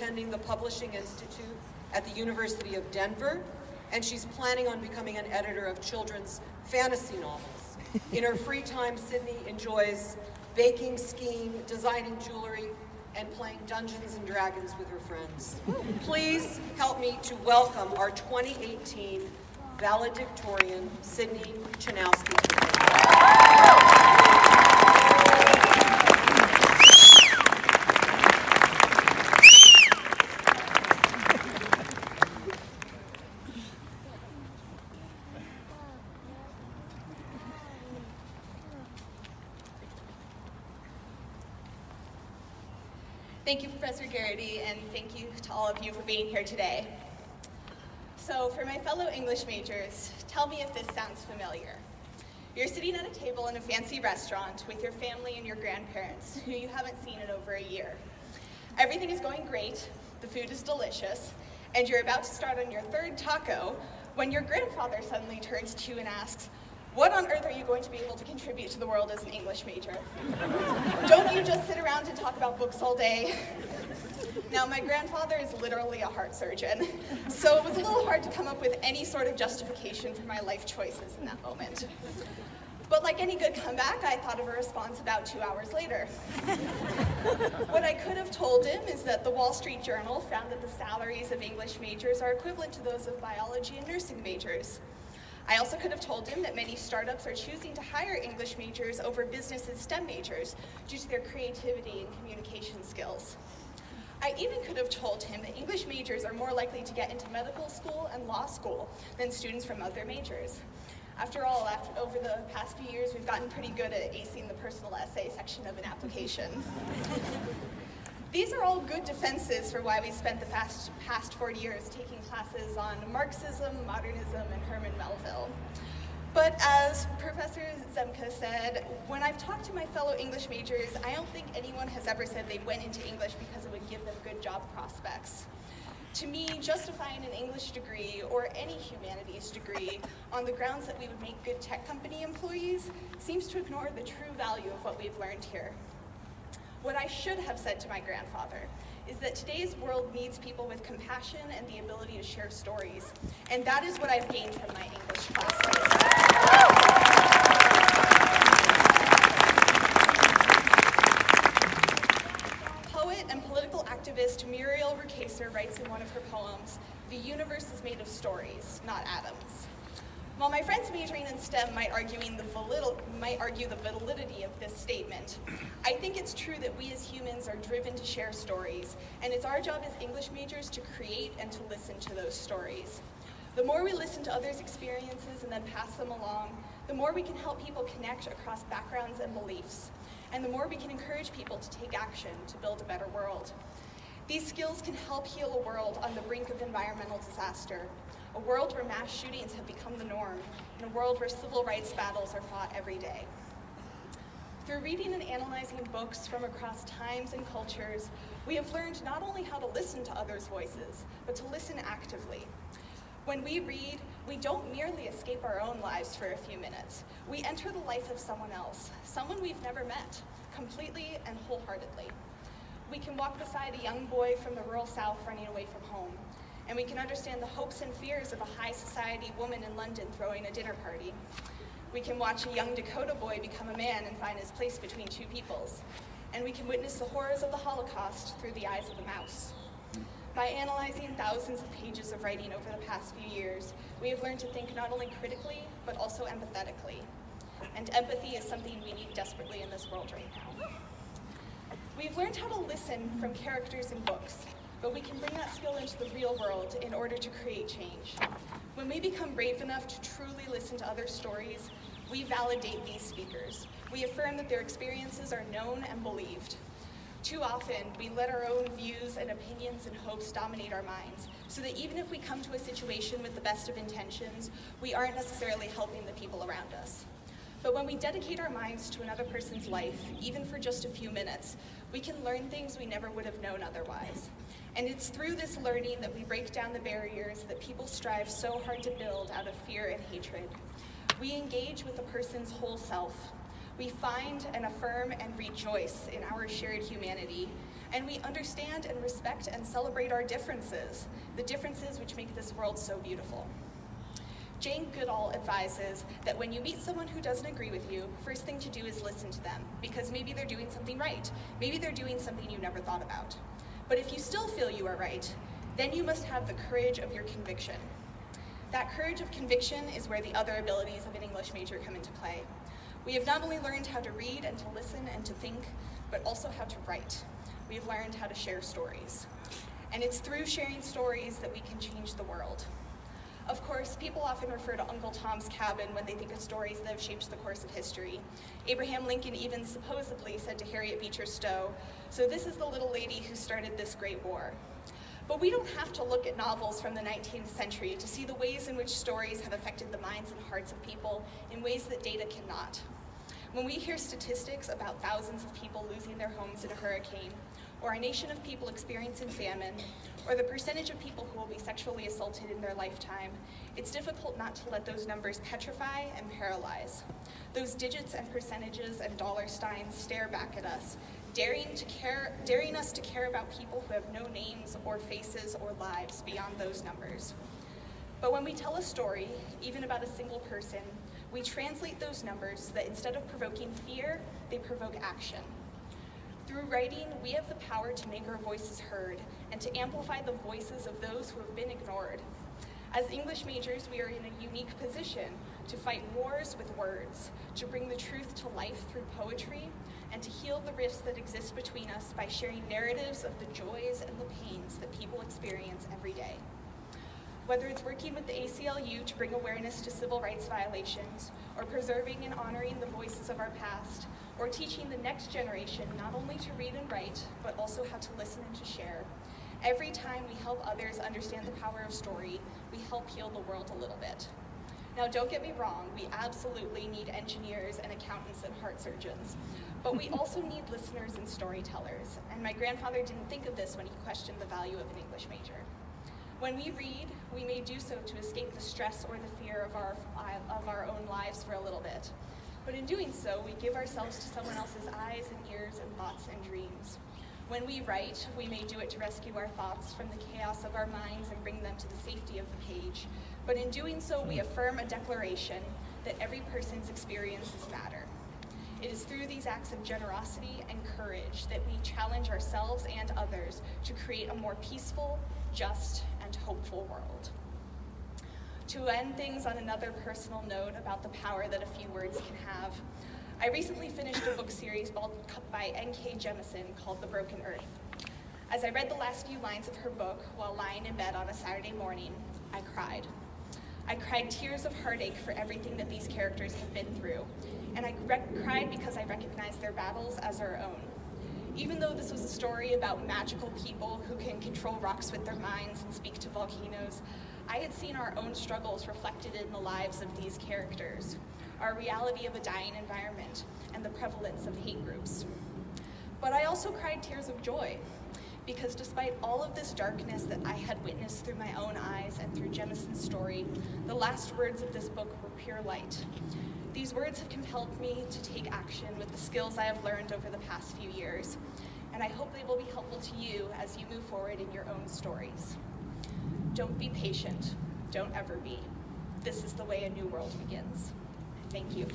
attending the Publishing Institute at the University of Denver, and she's planning on becoming an editor of children's fantasy novels. In her free time, Sydney enjoys baking, skiing, designing jewelry, and playing Dungeons and Dragons with her friends. Please help me to welcome our 2018 Valedictorian, Sydney Chinowsky. Thank you, Professor Garrity, and thank you to all of you for being here today. So, for my fellow English majors, tell me if this sounds familiar. You're sitting at a table in a fancy restaurant with your family and your grandparents, who you haven't seen in over a year. Everything is going great, the food is delicious, and you're about to start on your third taco when your grandfather suddenly turns to you and asks, "What on earth are you going to be able to contribute to the world as an English major? Don't you just sit around and talk about books all day?" Now, my grandfather is literally a heart surgeon, so it was a little hard to come up with any sort of justification for my life choices in that moment. But like any good comeback, I thought of a response about 2 hours later. What I could have told him is that the Wall Street Journal found that the salaries of English majors are equivalent to those of biology and nursing majors. I also could have told him that many startups are choosing to hire English majors over business and STEM majors due to their creativity and communication skills. I even could have told him that English majors are more likely to get into medical school and law school than students from other majors. After all, over the past few years, we've gotten pretty good at acing the personal essay section of an application. These are all good defenses for why we spent the past 40 years taking classes on Marxism, modernism, and Herman Melville. But as Professor Zemke said, when I've talked to my fellow English majors, I don't think anyone has ever said they went into English because it would give them good job prospects. To me, justifying an English degree or any humanities degree on the grounds that we would make good tech company employees seems to ignore the true value of what we've learned here. What I should have said to my grandfather is that today's world needs people with compassion and the ability to share stories, and that is what I've gained from my English classmates. Poet and political activist Muriel Rukeyser writes in one of her poems, "The universe is made of stories, not atoms." While my friends majoring in STEM might argue the validity of this statement, I think it's true that we as humans are driven to share stories, and it's our job as English majors to create and to listen to those stories. The more we listen to others' experiences and then pass them along, the more we can help people connect across backgrounds and beliefs, and the more we can encourage people to take action to build a better world. These skills can help heal a world on the brink of environmental disaster, a world where mass shootings have become the norm, and a world where civil rights battles are fought every day. Through reading and analyzing books from across times and cultures, we have learned not only how to listen to others' voices, but to listen actively. When we read, we don't merely escape our own lives for a few minutes. We enter the life of someone else, someone we've never met, completely and wholeheartedly. We can walk beside a young boy from the rural South running away from home, and we can understand the hopes and fears of a high society woman in London throwing a dinner party. We can watch a young Dakota boy become a man and find his place between two peoples. And we can witness the horrors of the Holocaust through the eyes of a mouse. By analyzing thousands of pages of writing over the past few years, we have learned to think not only critically, but also empathetically. And empathy is something we need desperately in this world right now. We've learned how to listen from characters in books, but we can bring that skill into the real world in order to create change. When we become brave enough to truly listen to other stories, we validate these speakers. We affirm that their experiences are known and believed. Too often, we let our own views and opinions and hopes dominate our minds, so that even if we come to a situation with the best of intentions, we aren't necessarily helping the people around us. But when we dedicate our minds to another person's life, even for just a few minutes, we can learn things we never would have known otherwise. And it's through this learning that we break down the barriers that people strive so hard to build out of fear and hatred. We engage with a person's whole self. We find and affirm and rejoice in our shared humanity. And we understand and respect and celebrate our differences, the differences which make this world so beautiful. Jane Goodall advises that when you meet someone who doesn't agree with you, first thing to do is listen to them, because maybe they're doing something right. Maybe they're doing something you never thought about. But if you still feel you are right, then you must have the courage of your conviction. That courage of conviction is where the other abilities of an English major come into play. We have not only learned how to read and to listen and to think, but also how to write. We have learned how to share stories. And it's through sharing stories that we can change the world. Of course, people often refer to Uncle Tom's Cabin when they think of stories that have shaped the course of history. Abraham Lincoln even supposedly said to Harriet Beecher Stowe, "So this is the little lady who started this great war." But we don't have to look at novels from the 19th century to see the ways in which stories have affected the minds and hearts of people in ways that data cannot. When we hear statistics about thousands of people losing their homes in a hurricane, or a nation of people experiencing famine, or the percentage of people who will be sexually assaulted in their lifetime, it's difficult not to let those numbers petrify and paralyze. Those digits and percentages and dollar signs stare back at us, daring us to care about people who have no names or faces or lives beyond those numbers. But when we tell a story, even about a single person, we translate those numbers so that instead of provoking fear, they provoke action. Through writing, we have the power to make our voices heard and to amplify the voices of those who have been ignored. As English majors, we are in a unique position to fight wars with words, to bring the truth to life through poetry, and to heal the rifts that exist between us by sharing narratives of the joys and the pains that people experience every day. Whether it's working with the ACLU to bring awareness to civil rights violations, or preserving and honoring the voices of our past, or teaching the next generation not only to read and write, but also how to listen and to share, every time we help others understand the power of story, we help heal the world a little bit. Now, don't get me wrong, we absolutely need engineers and accountants and heart surgeons, but we also need listeners and storytellers, and my grandfather didn't think of this when he questioned the value of an English major. When we read, we may do so to escape the stress or the fear of our own lives for a little bit. But in doing so, we give ourselves to someone else's eyes and ears and thoughts and dreams. When we write, we may do it to rescue our thoughts from the chaos of our minds and bring them to the safety of the page. But in doing so, we affirm a declaration that every person's experiences matter. It is through these acts of generosity and courage that we challenge ourselves and others to create a more peaceful, just, and hopeful world. To end things on another personal note about the power that a few words can have, I recently finished a book series by N.K. Jemisin called The Broken Earth. As I read the last few lines of her book while lying in bed on a Saturday morning, I cried. I cried tears of heartache for everything that these characters have been through, and I cried because I recognized their battles as our own. Even though this was a story about magical people who can control rocks with their minds and speak to volcanoes, I had seen our own struggles reflected in the lives of these characters, our reality of a dying environment, and the prevalence of hate groups. But I also cried tears of joy, because despite all of this darkness that I had witnessed through my own eyes and through Jemisin's story, the last words of this book were pure light. These words have compelled me to take action with the skills I have learned over the past few years, and I hope they will be helpful to you as you move forward in your own stories. Don't be patient. Don't ever be. This is the way a new world begins. Thank you.